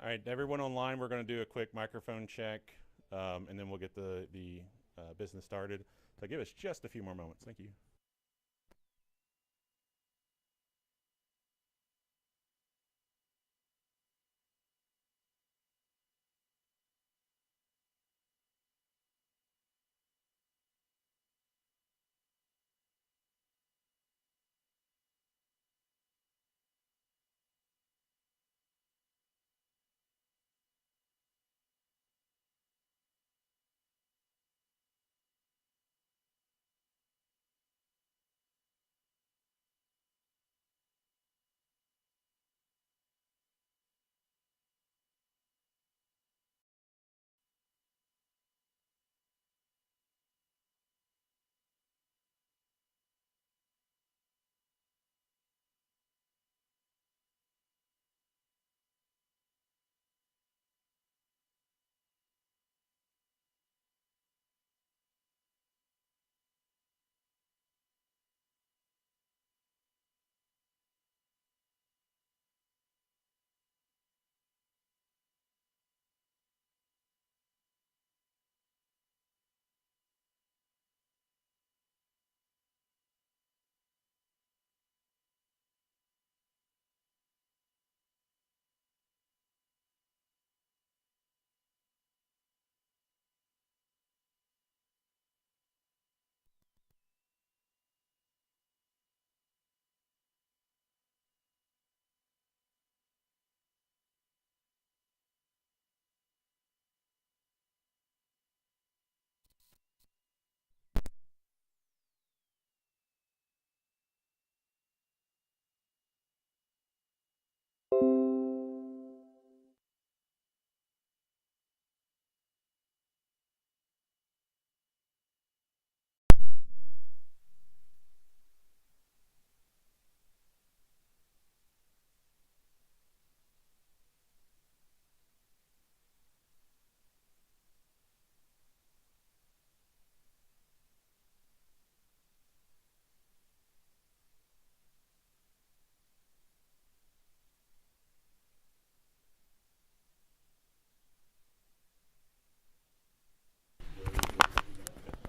All right, everyone online, we're going to do a quick microphone check, and then we'll get the business started. So give us just a few more moments. Thank you.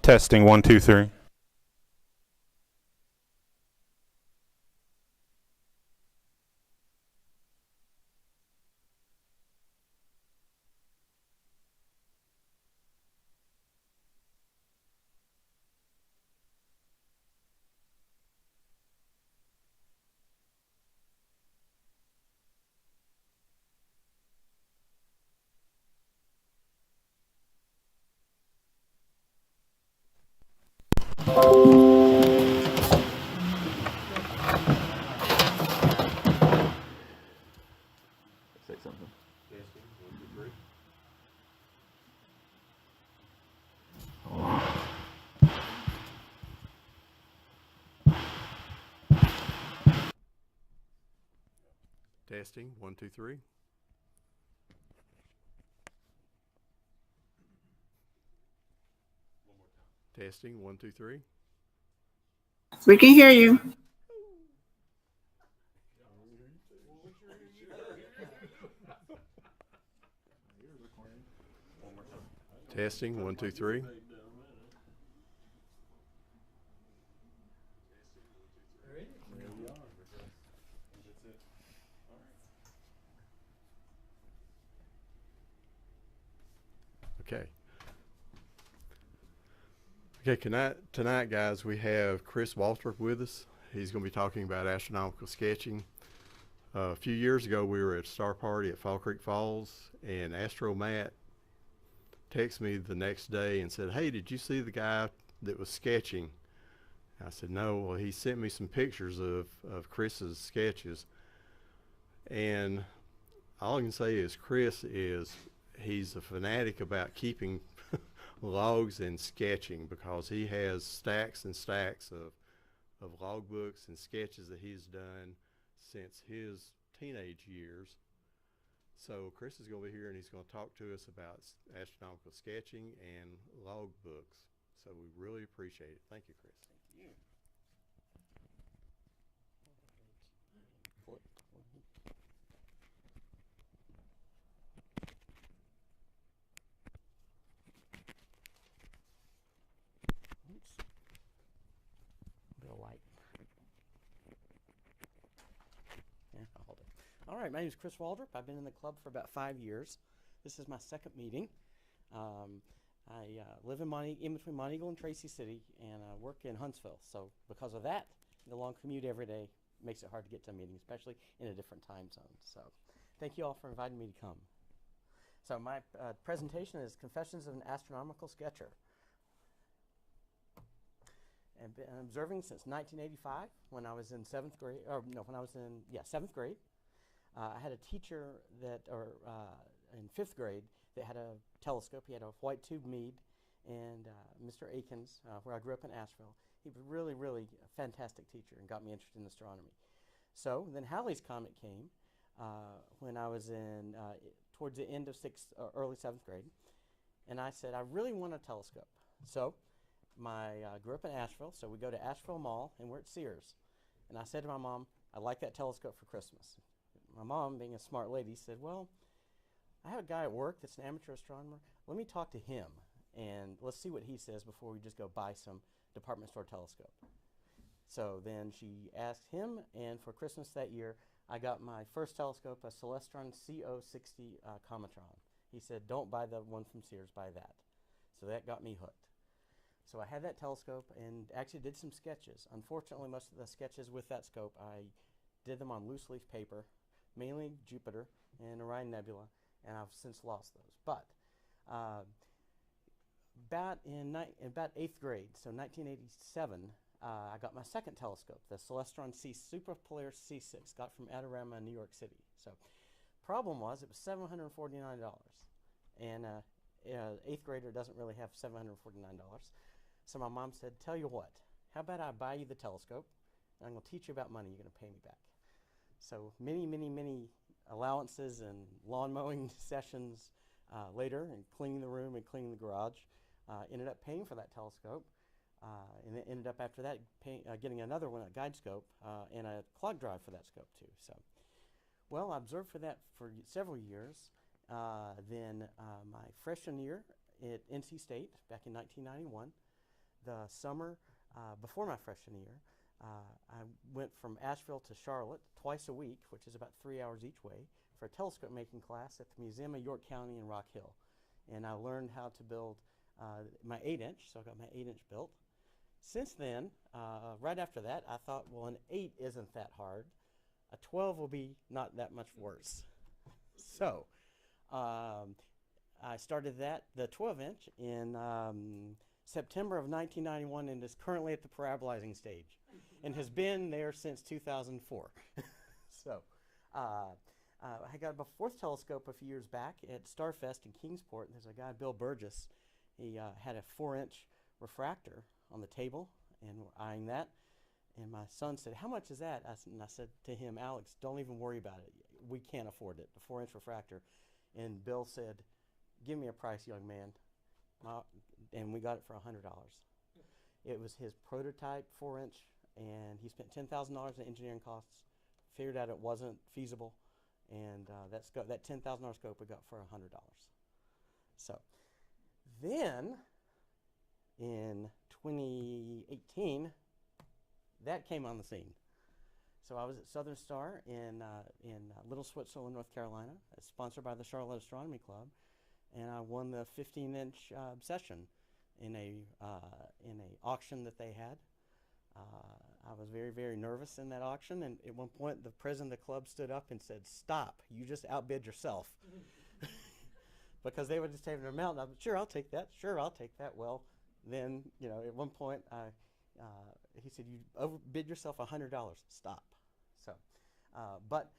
Testing 1 2 3. Say something. Testing 1 2 3. Testing 1 2 3. We can hear you. Testing 1 2 3. Okay. Okay, tonight, guys, we have Chris Waldrup with us. He's going to be talking about astronomical sketching. A few years ago, we were at a star party at Fall Creek Falls, and Astro Matt texted me the next day and said, "Hey, did you see the guy that was sketching?" I said, "No." Well, he sent me some pictures of Chris's sketches, and all I can say is he's a fanatic about keeping logs and sketching, because he has stacks and stacks of log books and sketches that he's done since his teenage years. So Chris is going to be here, and he's going to talk to us about astronomical sketching and log books. So we really appreciate it. Thank you, Chris. Thank you. right, my name is Chris Waldrup. I've been in the club for about 5 years. This is my second meeting. I live in between Mont Eagle and Tracy City, and I work in Huntsville. So because of that, the long commute every day makes it hard to get to a meeting, especially in a different time zone. So thank you all for inviting me to come. So my presentation is Confessions of an Astronomical Sketcher. I've been observing since 1985 when I was in 7th grade, or no, when I was in, 7th grade. I had a teacher that, in 5th grade, that had a telescope. He had a white tube Meade, and Mr. Akins, where I grew up in Asheville, he was really, really a fantastic teacher and got me interested in astronomy. So then Halley's Comet came when I was in, towards the end of early 7th grade, and I said, I really want a telescope. So grew up in Asheville, so we go to Asheville Mall, and we're at Sears. And I said to my mom, I'd like that telescope for Christmas. My mom, being a smart lady, said, well, I have a guy at work that's an amateur astronomer. Let me talk to him, and let's see what he says before we just go buy some department store telescope. So then she asked him, and for Christmas that year, I got my first telescope, a Celestron CO60 Cometron. He said, don't buy the one from Sears, buy that. So that got me hooked. So I had that telescope and actually did some sketches. Unfortunately, most of the sketches with that scope, I did them on loose leaf paper, mainly Jupiter and Orion Nebula, and I've since lost those. But about 8th grade, so 1987, I got my second telescope, the Celestron Super Polaris C6, got from Adorama, New York City. So problem was it was $749, and 8th grader doesn't really have $749. So my mom said, tell you what, how about I buy you the telescope, and I'm going to teach you about money, you're going to pay me back. So many allowances and lawn mowing sessions later, and cleaning the room and cleaning the garage, ended up paying for that telescope, and it ended up after that getting another one, a guide scope, and a clock drive for that scope too. So, well, I observed for that for several years. Then my freshman year at NC State back in 1991, the summer before my freshman year, I went from Asheville to Charlotte twice a week, which is about 3 hours each way, for a telescope making class at the Museum of York County in Rock Hill. And I learned how to build my 8-inch, so I got my 8-inch built. Since then, right after that, I thought, well, an 8 isn't that hard. A 12 will be not that much worse. So I started the 12-inch in September of 1991, and is currently at the parabolizing stage and has been there since 2004. So I got a 4th telescope a few years back at Starfest in Kingsport. There's a guy, Bill Burgess. He had a 4-inch refractor on the table, and we're eyeing that. And my son said, how much is that? And I said to him, Alex, don't even worry about it. We can't afford it, the 4-inch refractor. And Bill said, give me a price, young man. And we got it for $100. It was his prototype 4-inch, and he spent $10,000 in engineering costs, figured out it wasn't feasible, and that $10,000 scope we got for $100. So then in 2018, that came on the scene. So I was at Southern Star in Little Switzerland, North Carolina, sponsored by the Charlotte Astronomy Club, and I won the 15-inch Obsession in a auction that they had. I was very, very nervous in that auction, and at one point the president of the club stood up and said, stop, you just outbid yourself. Because they were just taking their amount. I was, sure, I'll take that. Sure, I'll take that. Well, then, at one point, he said, you overbid yourself $100. Stop. So, but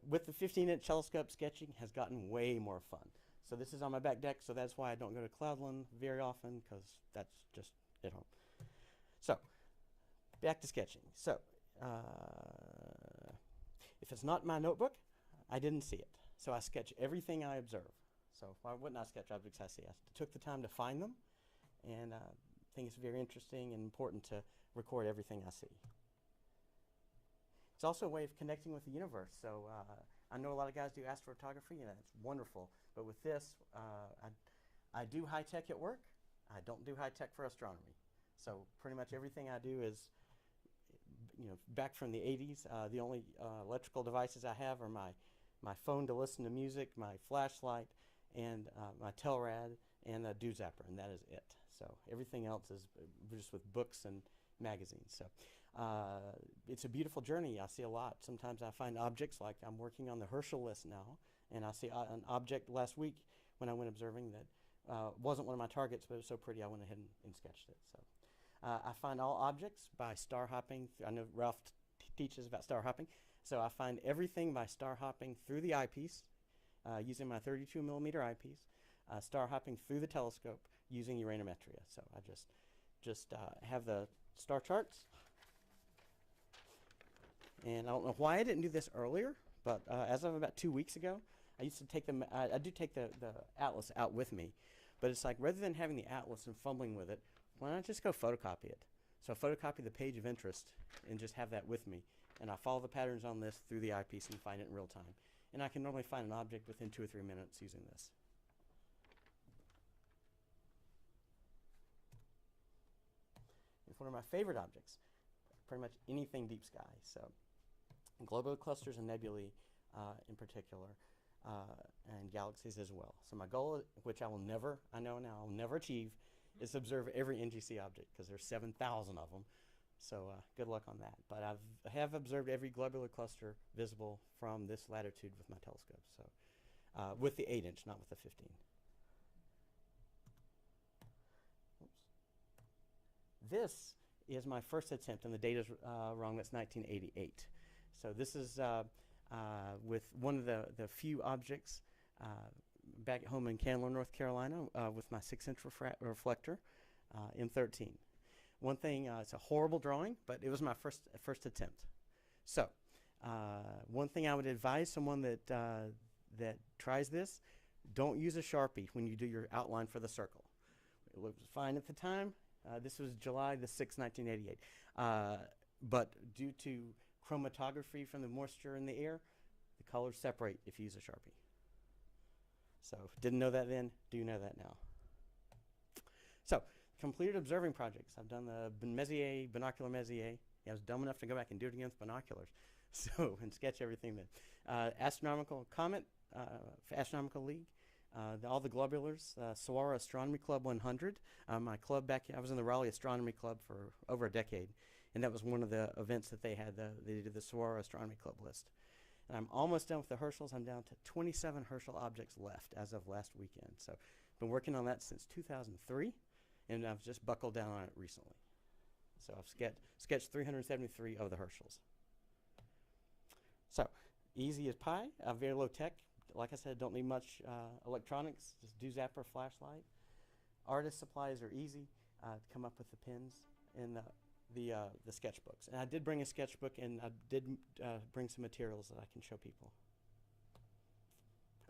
with the 15-inch telescope, sketching has gotten way more fun. So this is on my back deck, so that's why I don't go to Cloudland very often, because that's just at home. So, back to sketching. So, if it's not in my notebook, I didn't see it. So I sketch everything I observe. So why wouldn't I sketch objects I see? I took the time to find them, and I think it's very interesting and important to record everything I see. It's also a way of connecting with the universe. So I know a lot of guys do astrophotography, and it's wonderful. But with this, I do high-tech at work. I don't do high-tech for astronomy. So pretty much everything I do is, back from the 80s. The only electrical devices I have are my my phone to listen to music, my flashlight, and my Telrad, and a dew zapper, and that is it. So everything else is just with books and magazines. So it's a beautiful journey. I see a lot. Sometimes I find objects, like I'm working on the Herschel list now, and I see an object last week when I went observing that wasn't one of my targets, but it was so pretty I went ahead and sketched it. So I find all objects by star hopping. I know Ralph teaches about star hopping. So I find everything by star hopping through the eyepiece, using my 32 millimeter eyepiece, star hopping through the telescope using uranometria. So I just have the star charts. And I don't know why I didn't do this earlier, but as of about 2 weeks ago, I used to take them. I do take the atlas out with me, but it's like rather than having the atlas and fumbling with it, why not just go photocopy it? So I photocopy the page of interest and just have that with me. And I follow the patterns on this through the eyepiece and find it in real time. And I can normally find an object within 2 or 3 minutes using this. It's one of my favorite objects, pretty much anything deep sky. So globular clusters and nebulae in particular, and galaxies as well. So my goal, which I know now I'll never achieve, is observe every NGC object, because there's 7,000 of them. So good luck on that. But I have observed every globular cluster visible from this latitude with my telescope. So with the 8-inch, not with the 15. Oops. This is my first attempt, and the data's wrong. That's 1988. So this is with one of the few objects back at home in Candler, North Carolina, with my 6-inch reflector, M13. One thing, it's a horrible drawing, but it was my first attempt. So one thing I would advise someone that tries this, don't use a Sharpie when you do your outline for the circle. It was fine at the time. This was July the 6th, 1988. But due to chromatography from the moisture in the air, the colors separate if you use a Sharpie. So didn't know that then, do know that now. So completed observing projects. I've done the binocular Messier. I was dumb enough to go back and do it again with binoculars. So, and sketch everything then. Astronomical Comet, Astronomical League, all the globulars, Saguaro Astronomy Club 100. My club I was in the Raleigh Astronomy Club for over a decade, and that was one of the events that they had. They did the Saguaro Astronomy Club list. And I'm almost done with the Herschels. I'm down to 27 Herschel objects left as of last weekend. So, been working on that since 2003. And I've just buckled down on it recently. So I've sketched 373 of the Herschels. So easy as pie, very low tech. Like I said, don't need much electronics, just dew zapper, flashlight. Artist supplies are easy to come up with the pens and the sketchbooks. And I did bring a sketchbook, and I did bring some materials that I can show people.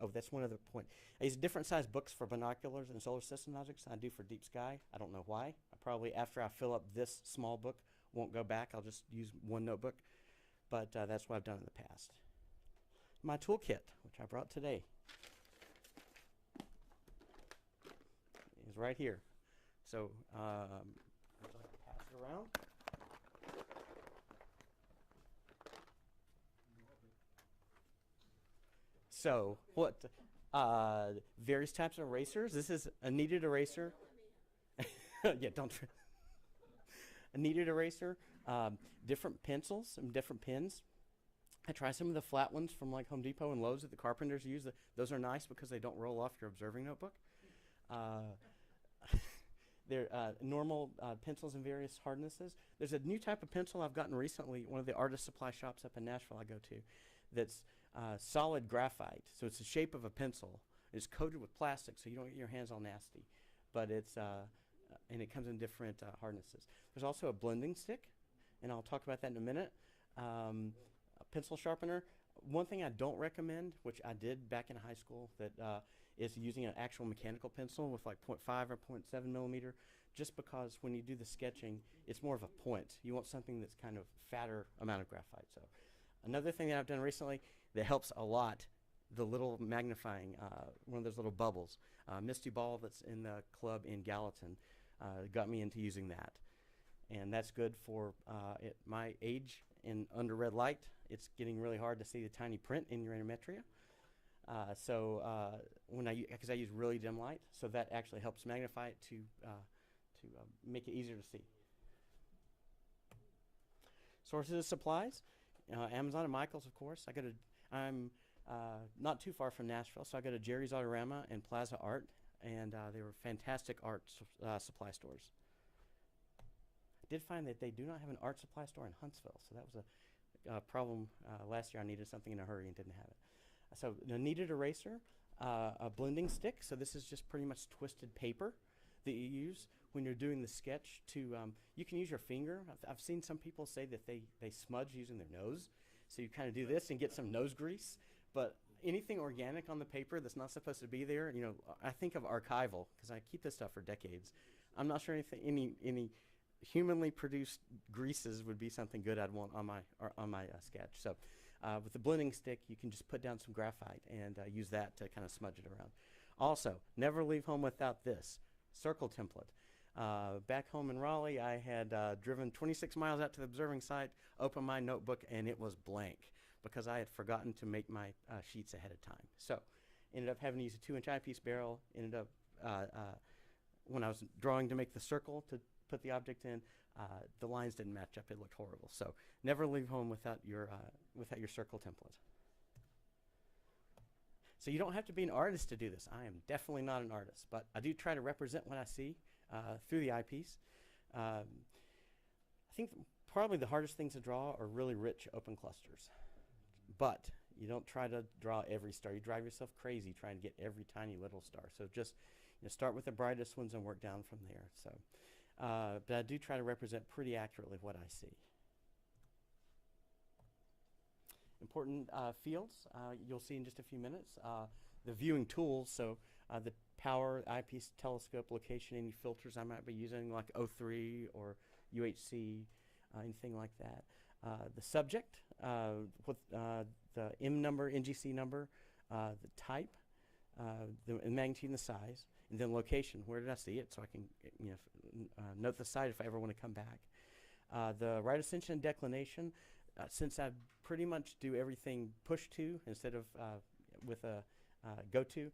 Oh, that's one other point. I use different size books for binoculars and solar system objects than I do for deep sky. I don't know why. I probably, after I fill up this small book, won't go back. I'll just use one notebook. But that's what I've done in the past. My toolkit, which I brought today, is right here. So I'd like to pass it around. So what? Various types of erasers. This is a kneaded eraser. Yeah, don't. A kneaded eraser. Different pencils and different pens. I try some of the flat ones from like Home Depot and Lowe's that the carpenters use. Those are nice because they don't roll off your observing notebook. They're normal pencils in various hardnesses. There's a new type of pencil I've gotten recently. One of the artist supply shops up in Nashville I go to, that's solid graphite. So it's the shape of a pencil. It's coated with plastic, so you don't get your hands all nasty. But it's and it comes in different hardnesses. There's also a blending stick, and I'll talk about that in a minute. A pencil sharpener. One thing I don't recommend, which I did back in high school, that is using an actual mechanical pencil with like 0.5 or 0.7 millimeter, just because when you do the sketching, it's more of a point. You want something that's kind of fatter amount of graphite. So another thing that I've done recently that helps a lot, the little magnifying, one of those little bubbles. Misty Ball that's in the club in Gallatin got me into using that. And that's good for at my age and under red light. It's getting really hard to see the tiny print in uranometria. Because I use really dim light, so that actually helps magnify it to make it easier to see. Sources of supplies, Amazon and Michael's, of course. I'm not too far from Nashville, so I go to Jerry's Autorama and Plaza Art, and they were fantastic art supply stores. I did find that they do not have an art supply store in Huntsville, so that was a problem. Last year I needed something in a hurry and didn't have it. So a kneaded eraser, a blending stick, so this is just pretty much twisted paper that you use when you're doing the sketch to, you can use your finger. I've seen some people say that they smudge using their nose, so you kind of do this and get some nose grease, but anything organic on the paper that's not supposed to be there, you know, I think of archival, because I keep this stuff for decades. I'm not sure any humanly produced greases would be something good I'd want on my sketch. So with the blending stick, you can just put down some graphite and use that to kind of smudge it around. Also, never leave home without this circle template. Back home in Raleigh, I had driven 26 miles out to the observing site, opened my notebook, and it was blank because I had forgotten to make my sheets ahead of time. So ended up having to use a 2-inch eyepiece barrel. Ended up, when I was drawing to make the circle to put the object in, the lines didn't match up. It looked horrible. So never leave home without your circle template. So you don't have to be an artist to do this. I am definitely not an artist, but I do try to represent what I see through the eyepiece. I think probably the hardest things to draw are really rich open clusters. But you don't try to draw every star. You drive yourself crazy trying to get every tiny little star. So just start with the brightest ones and work down from there. So, but I do try to represent pretty accurately what I see. Important fields you'll see in just a few minutes. The viewing tools, so the power, eyepiece, telescope, location, any filters I might be using like O3 or UHC, anything like that. The subject, with the M number, NGC number, the type, the magnitude and the size, and then location. Where did I see it? So I can note the site if I ever want to come back. The right ascension and declination, since I pretty much do everything push to instead of with a go to,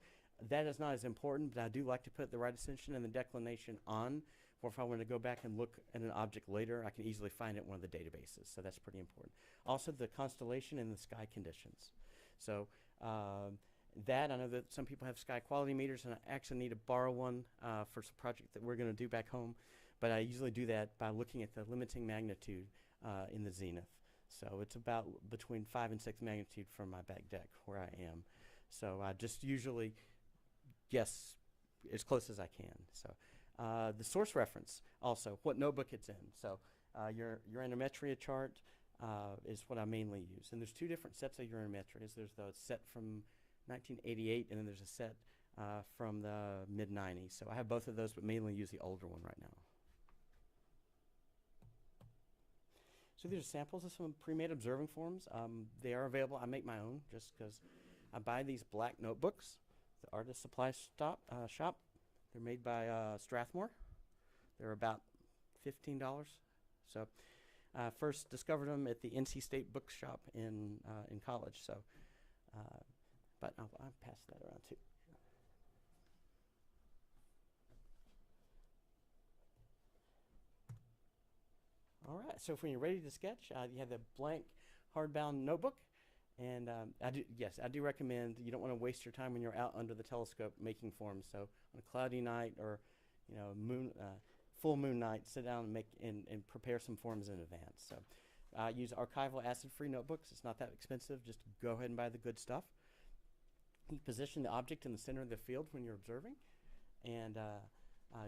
that is not as important, but I do like to put the right ascension and the declination on, or if I want to go back and look at an object later, I can easily find it in one of the databases, so that's pretty important. Also the constellation and the sky conditions. So that, I know that some people have sky quality meters, and I actually need to borrow one for some project that we're going to do back home, but I usually do that by looking at the limiting magnitude in the zenith. So it's about between 5 and 6 magnitude from my back deck where I am. So I just usually guess as close as I can. So the source reference, also what notebook it's in. So your uranometria chart is what I mainly use. And there's two different sets of uranometries. There's the set from 1988, and then there's a set from the mid-90s. So I have both of those, but mainly use the older one right now. So these are samples of some pre-made observing forms. They are available. I make my own just because I buy these black notebooks, the artist supply shop. They're made by Strathmore. They're about $15. So I first discovered them at the NC State bookshop in college. So, but I'll pass that around too. All right, so when you're ready to sketch, you have the blank hardbound notebook, and I do recommend, you don't want to waste your time when you're out under the telescope making forms. So on a cloudy night or full moon night, sit down and make and prepare some forms in advance. So use archival acid-free notebooks. It's not that expensive. Just go ahead and buy the good stuff. You position the object in the center of the field when you're observing, and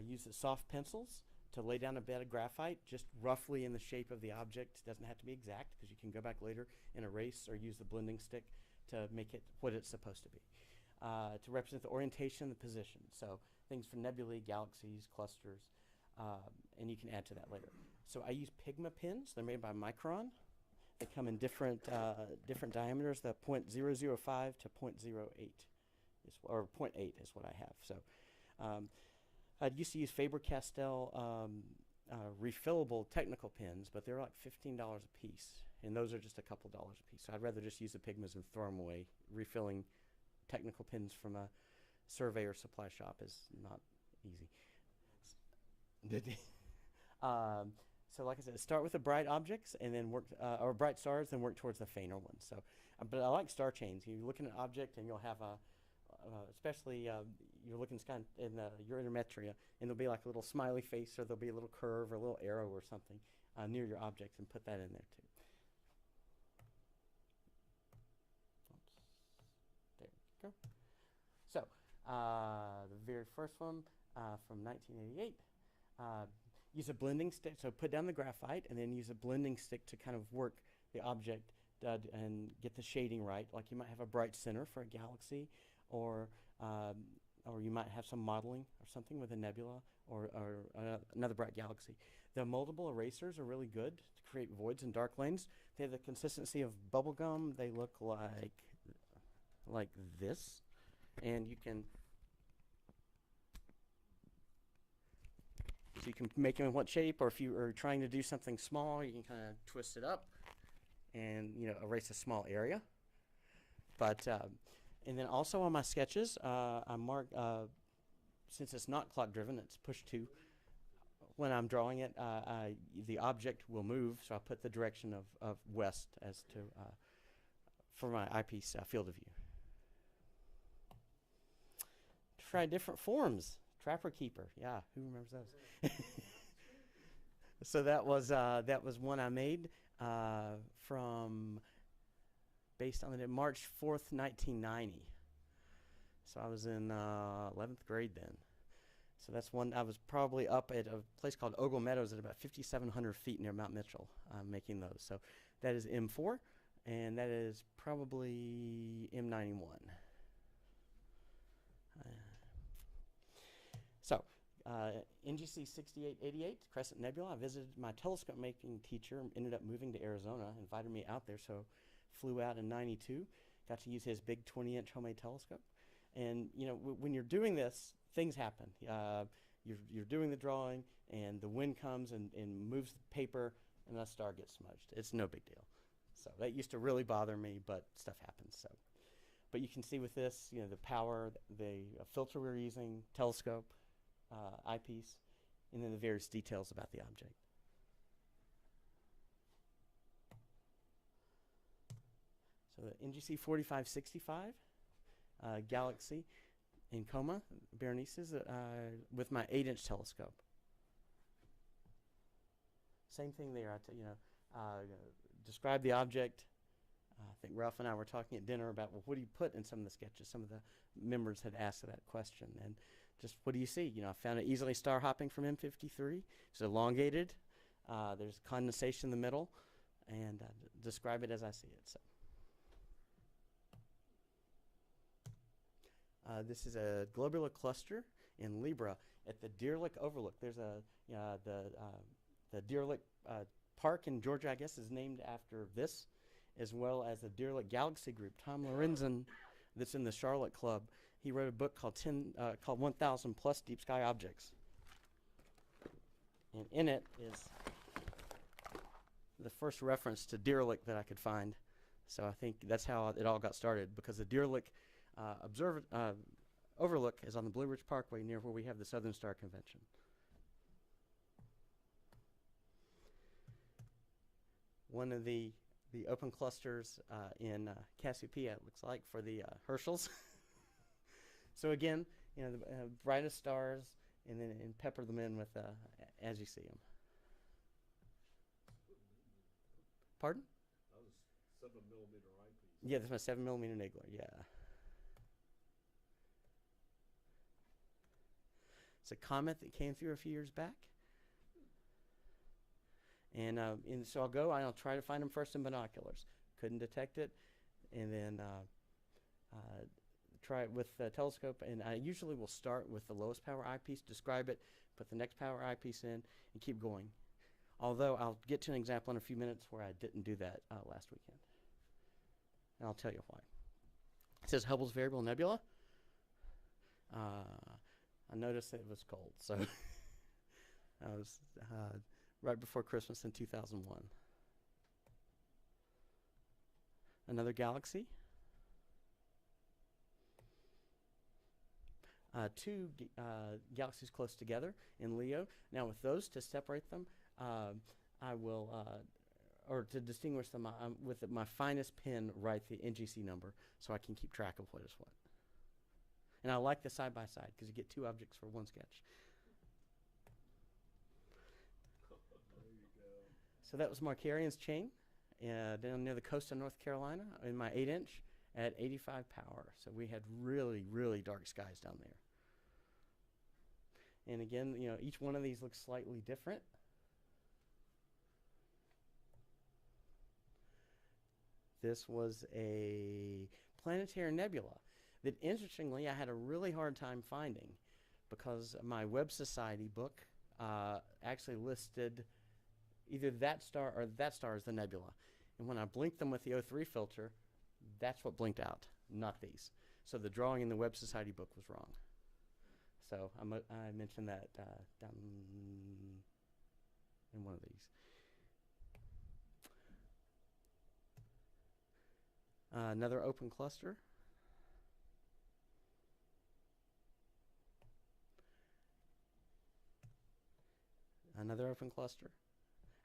use the soft pencils to lay down a bed of graphite just roughly in the shape of the object. It doesn't have to be exact because you can go back later and erase or use the blending stick to make it what it's supposed to be. To represent the orientation and the position. So things for nebulae, galaxies, clusters, and you can add to that later. So I use Pigma pins. They're made by Micron. They come in different diameters. The .005 to .08 or .8 is what I have. So I used to use Faber-Castell refillable technical pins, but they're like $15 a piece, and those are just a couple dollars a piece. So I'd rather just use the Pigmas and throw them away. Refilling technical pins from a surveyor supply shop is not easy. So like I said, start with the bright objects and then work, or bright stars, then work towards the fainter ones. So, but I like star chains. You're looking at an object and you'll have especially you're looking kind of in your intermetria, and there'll be like a little smiley face, or there'll be a little curve or a little arrow or something near your object, and put that in there too. Oops. There we go. So the very first one from 1988. Use a blending stick, so put down the graphite and then use a blending stick to kind of work the object and get the shading right. Like you might have a bright center for a galaxy, or you might have some modeling or something with a nebula or another bright galaxy. The moldable erasers are really good to create voids and dark lanes. They have the consistency of bubble gum. They look like this, and you can make them in what shape, or if you are trying to do something small, you can kind of twist it up and erase a small area. But and then also on my sketches, I mark since it's not clock driven, it's push to. When I'm drawing it, the object will move, so I put the direction of west as to for my eyepiece field of view. Try different forms. Trapper Keeper, yeah, who remembers those? So that was one I made based on the March 4th, 1990. So I was in 11th grade then. So that's one. I was probably up at a place called Ogle Meadows at about 5,700 feet near Mount Mitchell making those. So that is M4, and that is probably M91. So, NGC 6888, Crescent Nebula. I visited my telescope making teacher, ended up moving to Arizona, invited me out there, so flew out in 92, got to use his big 20-inch homemade telescope. And, when you're doing this, things happen. You're doing the drawing, and the wind comes and moves the paper, and the star gets smudged. It's no big deal. So that used to really bother me, but stuff happens. So, but you can see with this, the power, the filter we're using, telescope, eyepiece, and then the various details about the object. So the NGC 4565 galaxy in coma, Berenices, with my 8-inch telescope. Same thing there. Describe the object. I think Ralph and I were talking at dinner about, well, what do you put in some of the sketches? Some of the members had asked that question, and just what do you see? I found it easily star hopping from M53. It's elongated. There's condensation in the middle, and describe it as I see it. So this is a globular cluster in Libra at the Deer Lick Overlook. There's the Deer Lick Park in Georgia, I guess, is named after this, as well as the Deer Lick Galaxy Group. Tom Lorenzen, that's in the Charlotte Club, he wrote a book called 1,000 Plus Deep Sky Objects. And in it is the first reference to Deer Lick that I could find. So I think that's how it all got started, because the Deer Lick Overlook is on the Blue Ridge Parkway near where we have the Southern Star Convention. One of the open clusters in Cassiopeia, it looks like, for the Herschels. So again, the brightest stars, and then pepper them in with as you see them. Pardon? That was 7mm eyepiece. Yeah, that's my 7mm Niggler. Yeah. It's a comet that came through a few years back. And so I'll try to find them first in binoculars. Couldn't detect it, and then try it with the telescope. And I usually will start with the lowest power eyepiece, describe it, put the next power eyepiece in, and keep going. Although I'll get to an example in a few minutes where I didn't do that last weekend. And I'll tell you why. It says Hubble's Variable Nebula. I noticed it was cold, so I was right before Christmas in 2001. Another galaxy. galaxies close together in Leo. Now with those, to separate them, I will, or to distinguish them, with my finest pen write the NGC number so I can keep track of what is what. And I like the side-by-side because you get two objects for one sketch. So that was Markarian's chain down near the coast of North Carolina in my 8-inch at 85 power. So we had really, really dark skies down there. And again, you know, each one of these looks slightly different. This was a planetary nebula that, interestingly, I had a really hard time finding because my Webb Society book actually listed either that star or that star as the nebula. And when I blinked them with the O3 filter, that's what blinked out, not these. So the drawing in the Webb Society book was wrong. So I mentioned that down in one of these. Another open cluster. Another open cluster.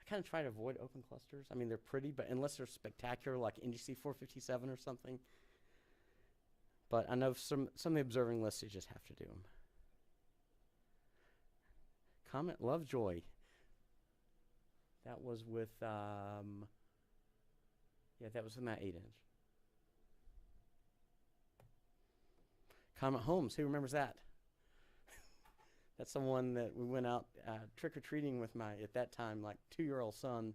I kind of try to avoid open clusters. I mean, they're pretty, but unless they're spectacular, like NGC 457 or something. But I know some of the observing lists, you just have to do them. Comet Lovejoy. That was with, yeah, that was in that 8-inch. Comet Holmes, who remembers that? That's the one that we went out trick-or-treating with my, at that time, like 2-year-old son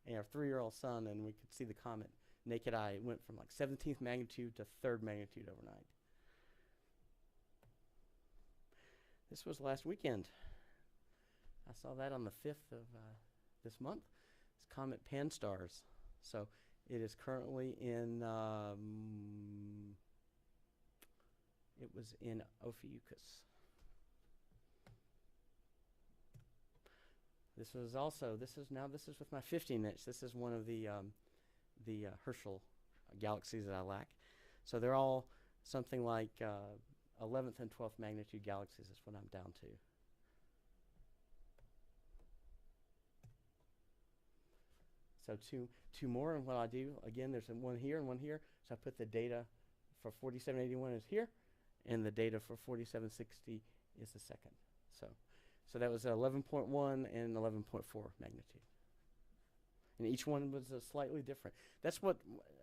and our 3-year-old son, and we could see the comet naked eye. It went from like 17th magnitude to 3rd magnitude overnight. This was last weekend. I saw that on the 5th of this month. It's Comet Pan-STARRS. So it is currently in, it was in Ophiuchus. This was also, this is with my 15-inch. This is one of the Herschel galaxies that I lack. So they're all something like 11th and 12th magnitude galaxies is what I'm down to. So two more, and what I do, again, there's one here and one here. So I put the data for 4781 is here, and the data for 4760 is the second. So that was 11.1 and 11.4 magnitude. And each one was slightly different. That's what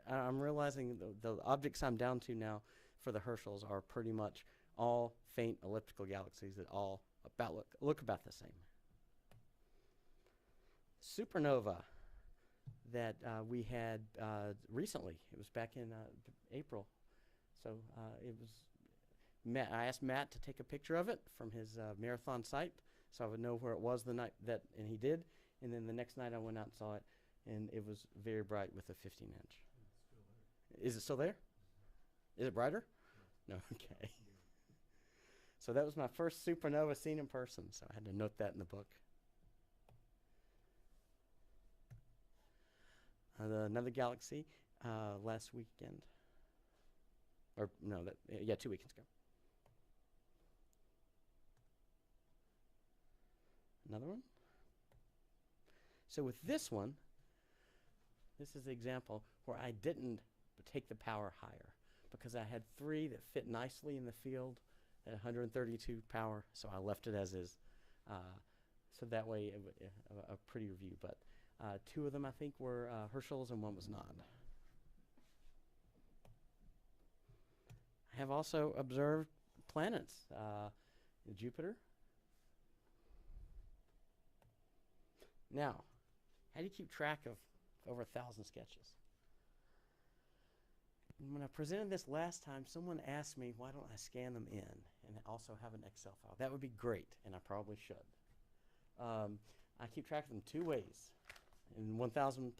I'm realizing, the objects I'm down to now for the Herschels are pretty much all faint elliptical galaxies that all look about the same. Supernova that we had recently. It was back in April. So it was Matt. I asked Matt to take a picture of it from his marathon site, so I would know where it was the night that, and he did. And then the next night I went out and saw it, and it was very bright with a 15-inch. Is it still there? Is it brighter? No. Okay. So that was my first supernova seen in person, so I had to note that in the book. Another galaxy last weekend, or no, 2 weekends ago. Another one. So with this one, this is the example where I didn't take the power higher because I had 3 that fit nicely in the field at 132 power, so I left it as is. So that way, a prettier view. But 2 of them, I think, were Herschel's and 1 was not. I have also observed planets. Jupiter. Now, how do you keep track of over 1,000 sketches? When I presented this last time, someone asked me, why don't I scan them in and also have an Excel file? That would be great, and I probably should. I keep track of them 2 ways. In 1,000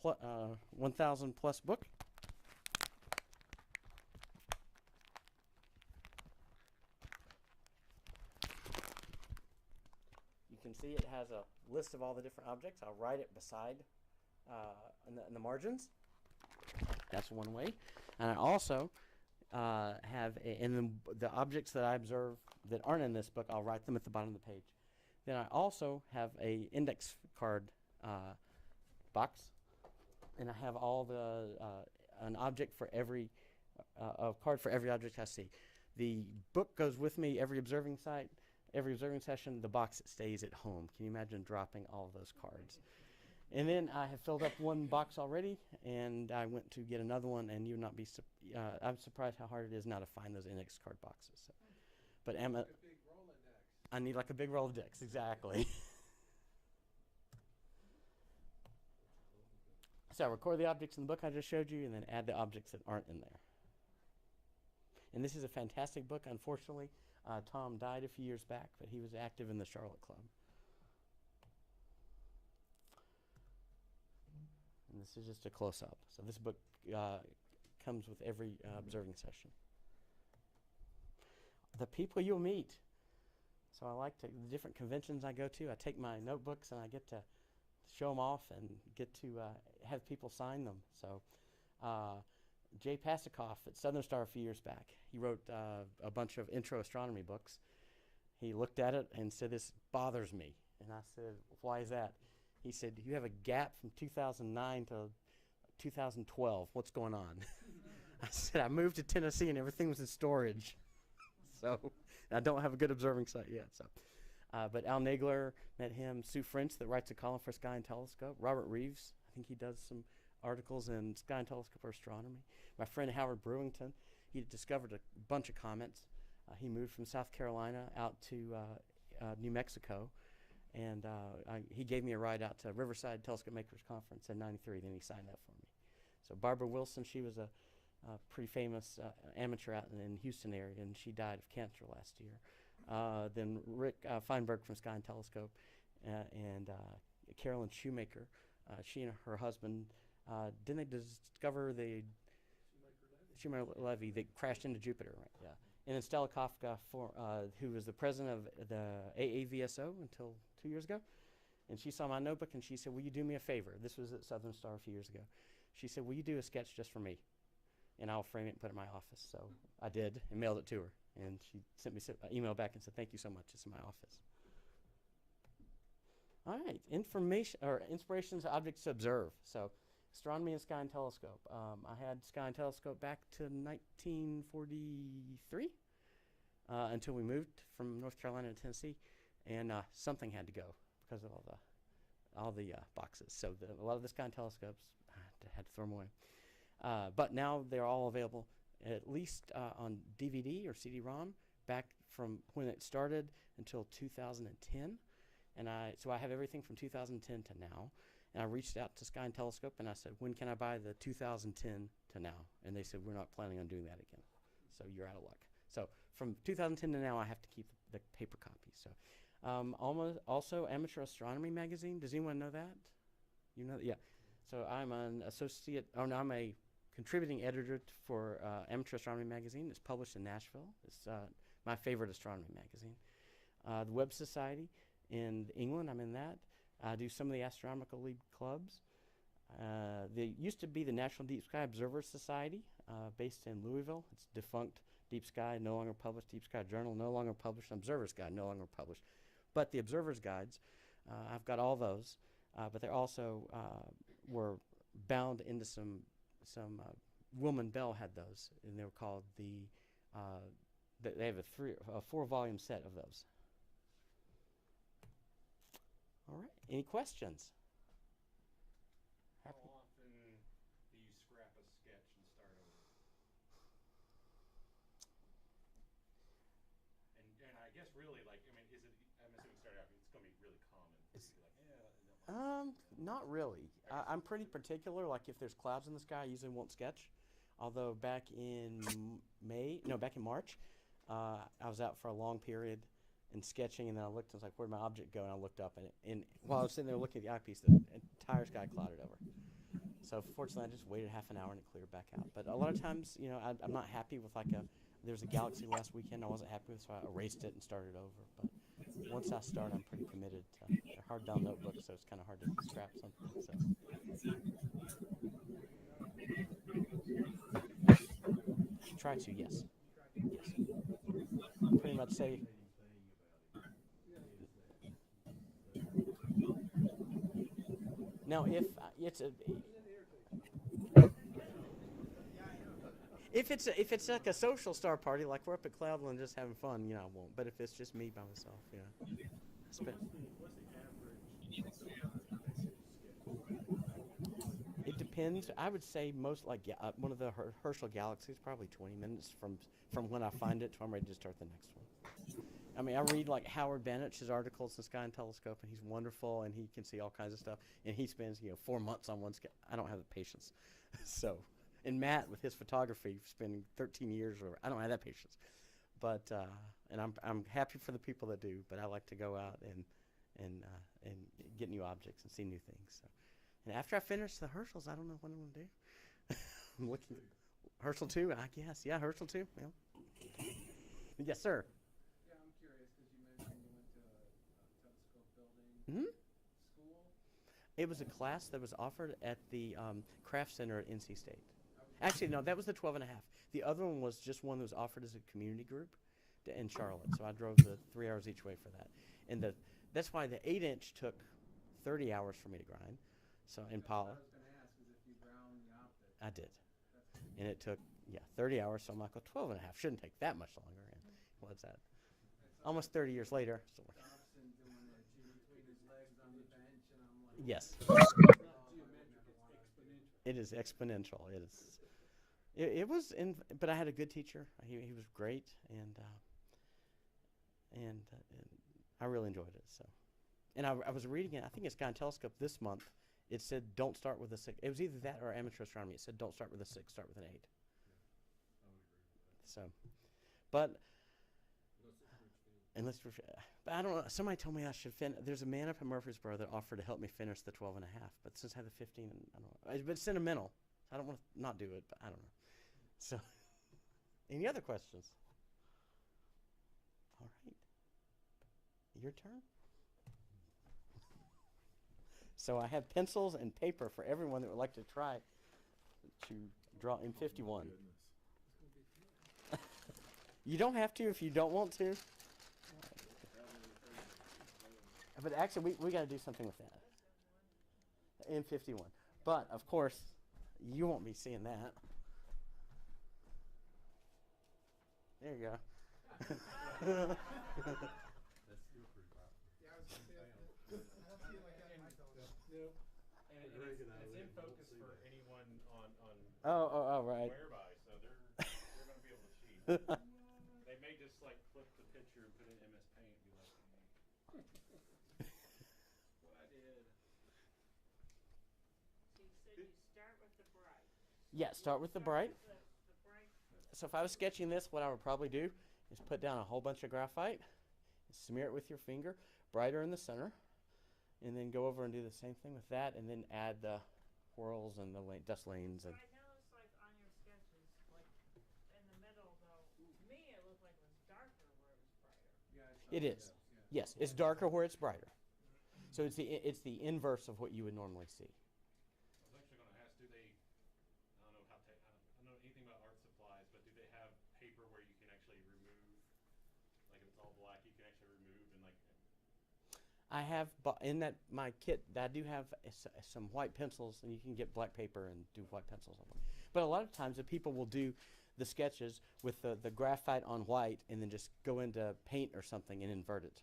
plus book. You can see it has a list of all the different objects. I'll write it beside in the margins. That's one way. And I also and then the objects that I observe that aren't in this book, I'll write them at the bottom of the page. Then I also have a index card box, and I have all the an object for every a card for every object I see. The book goes with me every observing site, every observing session. The box stays at home. Can you imagine dropping all of those cards? And then I have filled up one box already, and I went to get another one, and you would not be I'm surprised how hard it is now to find those index card boxes. So. But I need like a big Rolodex, exactly. So I record the objects in the book I just showed you, and then add the objects that aren't in there. And this is a fantastic book. Unfortunately, Tom died a few years back, but he was active in the Charlotte Club. And this is just a close-up. So this book comes with every observing session. The people you'll meet. So I like the different conventions I go to. I take my notebooks and I get to show them off and get to have people sign them. So Jay Pasikoff at Southern Star a few years back, he wrote a bunch of intro astronomy books. He looked at it and said, "This bothers me." And I said, "Why is that?" He said, "You have a gap from 2009 to 2012. What's going on?" I said, "I moved to Tennessee and everything was in storage." So I don't have a good observing site yet. So, but Al Nagler, met him. Sue French, that writes a column for Sky and Telescope. Robert Reeves, I think he does some articles in Sky and Telescope or astronomy. My friend Howard Brewington, he discovered a bunch of comets. He moved from South Carolina out to New Mexico. And he gave me a ride out to Riverside Telescope Makers Conference in '93. Then he signed up for me. So Barbara Wilson, she was a pretty famous amateur out in Houston area, and she died of cancer last year. Then Rick Feinberg from Sky and Telescope, and Carolyn Shoemaker. She and her husband, didn't they discover the Shoemaker-Levy that crashed into Jupiter? Right? Yeah. And then Stella Kafka, who was the president of the AAVSO until 2 years ago. And she saw my notebook and she said, "Will you do me a favor?" This was at Southern Star a few years ago. She said, "Will you do a sketch just for me? And I'll frame it and put it in my office." So I did and mailed it to her. And she sent me an email back and said, "Thank you so much. It's in my office." All right. Inspirations, objects to observe. So astronomy and Sky and Telescope. I had Sky and Telescope back to 1943 until we moved from North Carolina to Tennessee, and something had to go because of all the boxes. So a lot of the Sky and Telescopes, I had to throw them away. But now they're all available, at least on DVD or CD-ROM, back from when it started until 2010. And so I have everything from 2010 to now. And I reached out to Sky and Telescope and I said, "When can I buy the 2010 to now?" And they said, "We're not planning on doing that again. So you're out of luck." So from 2010 to now, I have to keep the paper copy. So also Amateur Astronomy Magazine. Does anyone know that? You know that? Yeah. So I'm an I'm a contributing editor for Amateur Astronomy Magazine. It's published in Nashville. It's my favorite astronomy magazine. The Webb Society in England, I'm in that. I do some of the Astronomical League clubs. There used to be the National Deep Sky Observers Society based in Louisville. It's defunct. Deep Sky, no longer published. Deep Sky Journal, no longer published. Observer's Guide, no longer published. But the Observer's Guides, I've got all those. But they also were bound into some Wilman Bell had those, and they were called they have a 4-volume set of those. All right. Any questions? How often do you scrap a sketch and start over? And I guess really, like, I mean, I'm assuming starting out, it's going to be really common for you to be like, yeah. Not really. I'm pretty particular. Like if there's clouds in the sky, I usually won't sketch. Although back in March, I was out for a long period and sketching, and then I looked and was like, "Where'd my object go?" And I looked up, and while I was sitting there looking at the eyepiece, the entire sky clouded over. So fortunately, I just waited half an hour and it cleared back out. But a lot of times, I'm not happy with there was a galaxy last weekend I wasn't happy with, so I erased it and started over. But once I start, I'm pretty committed. They're hardbound notebooks, so it's kind of hard to scrap something. So try to, yes. Yes. Pretty much say. Now, if it's a, if it's like a social star party, like we're up at Cloudland just having fun, I won't. But if it's just me by myself, It depends. I would say most one of the Herschel galaxies, probably 20 minutes from when I find it to I'm ready to start the next one. I mean, I read like Howard Bennett's articles in Sky and Telescope, and he's wonderful, and he can see all kinds of stuff. And he spends 4 months on one. I don't have the patience, so. And Matt with his photography, spending 13 years, I don't have that patience. But and I'm happy for the people that do. But I like to go out and get new objects and see new things. So. And after I finish the Herschels, I don't know what I'm gonna do. I'm looking. Herschel 2, I guess. Yeah, Herschel 2. Yeah. Yes, sir. Yeah, I'm curious because you mentioned you went to a telescope building school. It was a class that was offered at the Craft Center at NC State. Actually, no, that was the 12 and a half. The other one was just one that was offered as a community group in Charlotte. So I drove the 3 hours each way for that. And that's why the 8-inch took 30 hours for me to grind. So in Paula. What I was going to ask is if you ground the optics. I did. And it took 30 hours. So I'm like, 12 and a half shouldn't take that much longer. And what's that? Almost 30 years later. So Dobson doing it between his legs on the bench, and I'm like, yes. It is exponential. It is. It was, but I had a good teacher. He was great, and I really enjoyed it. So, and I was reading it. I think it's Sky and Telescope this month. It said don't start with a 6. It was either that or Amateur Astronomy. It said don't start with a 6, start with an 8. So, but I don't know. Somebody told me I should finish. There's a man up in Murfreesboro that offered to help me finish the 12 and a half. But since I have the 15, I don't know. But it's sentimental. I don't want to not do it, but I don't know. So, any other questions? All right. Your turn. So I have pencils and paper for everyone that would like to try to draw in 51. You don't have to if you don't want to. But actually, we got to do something with that. In 51. But, of course, you won't be seeing that. There you go. It's in focus for anyone on Right. whereby, so they're going to be able to see. They may just like flip the picture and put in MS Paint and be like, what I did. So you said you start with the bright. Yeah, start with the bright. So if I was sketching this, what I would probably do is put down a whole bunch of graphite, smear it with your finger, brighter in the center, and then go over and do the same thing with that, and then add the whirls and the dust lanes. And I noticed, like, on your sketches, like, in the middle, though, to me it looked like it was darker where it was brighter. Yeah, it is. Yes, it's darker where it's brighter. So it's the inverse of what you would normally see. I was actually going to ask, do they, I don't know anything about art supplies, but do they have paper where you can actually remove, like if it's all black, you can actually remove and like. I have in my kit. I do have some white pencils, and you can get black paper and do white pencils on them. But a lot of times, the people will do the sketches with the graphite on white, and then just go into paint or something and invert it.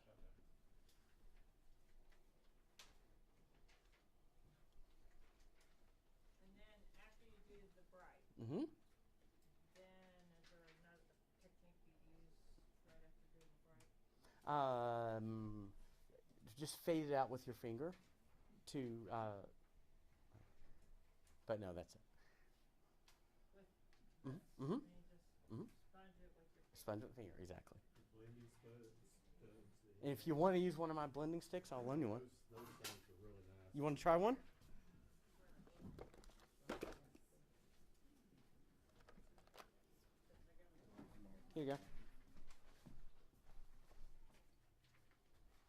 And then after you do the bright, Mm-hmm. then is there another technique you use right after doing the bright? Just fade it out with your finger to, but no, that's it. Mm-hmm. And you just sponge it with your finger. Sponge with finger, exactly. And if you want to use one of my blending sticks, I'll lend you one. You want to try one? Here you go.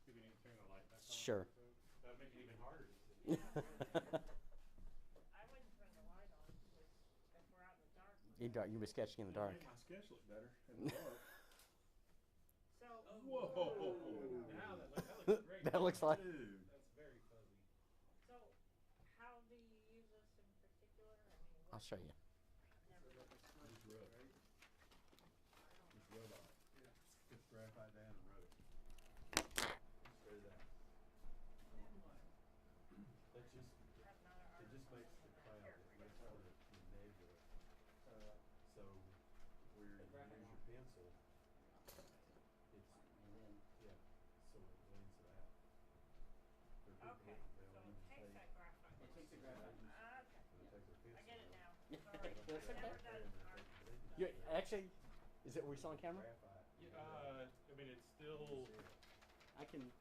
Do we need to turn the light back on? Sure. That would make it even harder to see. I wouldn't turn the light on if we're out in the dark. dark. You'll be sketching in the dark. Make my sketch look better in the dark. So, Whoa! Now that looks great. That looks like. Dude. That's very fuzzy. so how do you use this in particular? I mean, I'll what? show you. Never. Just rub. Just rub on it. Yeah. Get the graphite down and rub it. Spray that. That just, Have another it just makes the cloud, it makes the nebula. So where you use your pencil, it's, yeah, so it blends it out. There are people Okay, that so they'll it even takes take, that graphite. It takes the graphite. Okay, they'll take their pencil. I get it out, now. Yeah. Sorry, That's I've never okay. done and art. they take the You actually, is it? Were you still on camera? graphite. Yeah, I mean, it's still I can.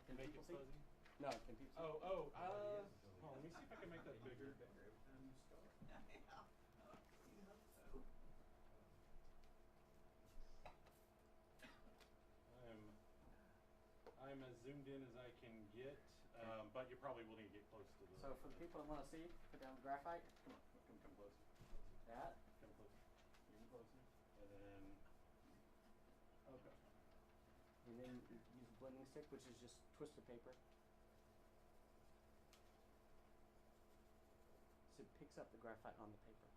Can make people it see? fuzzy. No, can people see? Hold on, let me see if I can make that bigger. I'm as zoomed in as I can get, but you probably will need to get close to the. So for the people that want to see, put down graphite. Come on, come closer. That. Come closer. Even closer. And then, Okay. And then you use a blending stick, which is just twisted paper. So it picks up the graphite on the paper.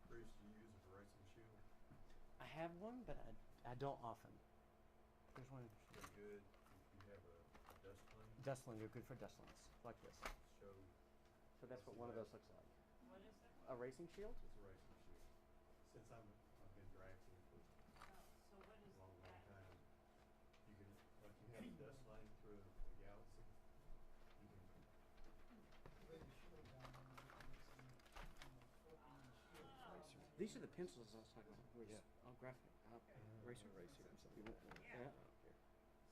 Bruce, do you use a erasing shield? I have one, but I don't often. There's one. They're good if you have a dust plane. Dustling, they're good for dustlings, like this. Show So that's what one of those looks like. What is that? A racing shield? it's a racing shield. Since I've been drafting for Oh, so what is a long that? time, you can, like you have a dust lane through a galaxy, you can, These are the pencils I was talking about. Yeah. Oh, graphic. Eraser. You want one? Yeah. Yeah.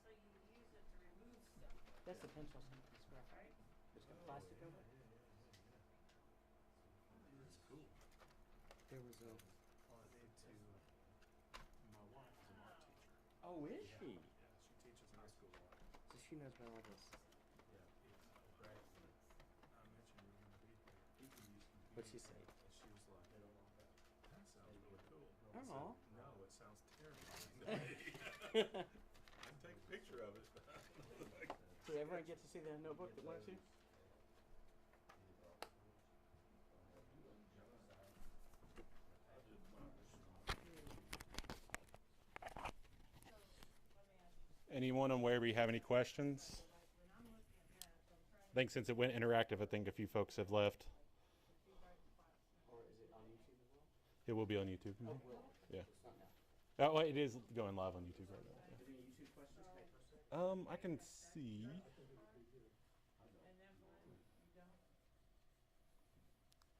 So you use it to remove stuff, That's the pencil. It's graphite. right? It's got plastic over it. That's cool. There was a. My wife is an art teacher. Oh, is she? Yeah, she teaches high school art. So she knows about all this. Yeah, it's great. I mentioned we were gonna be here. People use computers. What'd she say? And she was like, that sounds really cool. I Aw. said, no, it sounds terrifying to me. I can take a picture of it. Did everyone get to see the notebook that wanted to? anyone on where we have any questions? I think since it went interactive, I think a few folks have left. Or is it on YouTube as well? It will be on YouTube. Oh, it will. Yeah. It's not now. Oh, well, it is going live on YouTube right now. Any YouTube questions? I can see.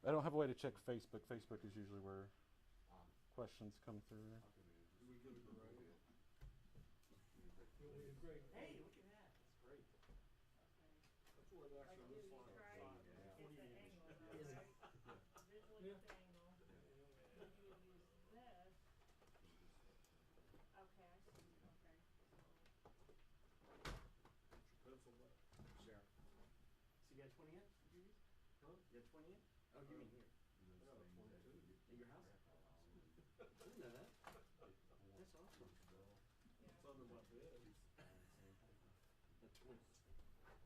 I don't have a way to check Facebook. Facebook is usually where questions come through. Hey, look at that. That's great. That's what it actually looks like. Pencil that. Sure. So you got 20 in? Did you use? Huh? You got 20 in? Oh, you mean here? Yeah, 22. At your house? I didn't know that. That's awesome. It's under my bed.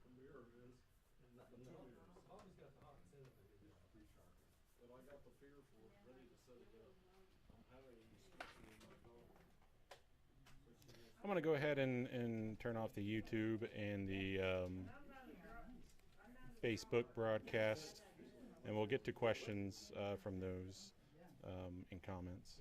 The mirror is. Not The yet. mirror is. But I got the fear for it, ready to set it up. I'm having a sketching in my car. I'm going to go ahead and turn off the YouTube and the Facebook broadcast, and we'll get to questions from those in comments.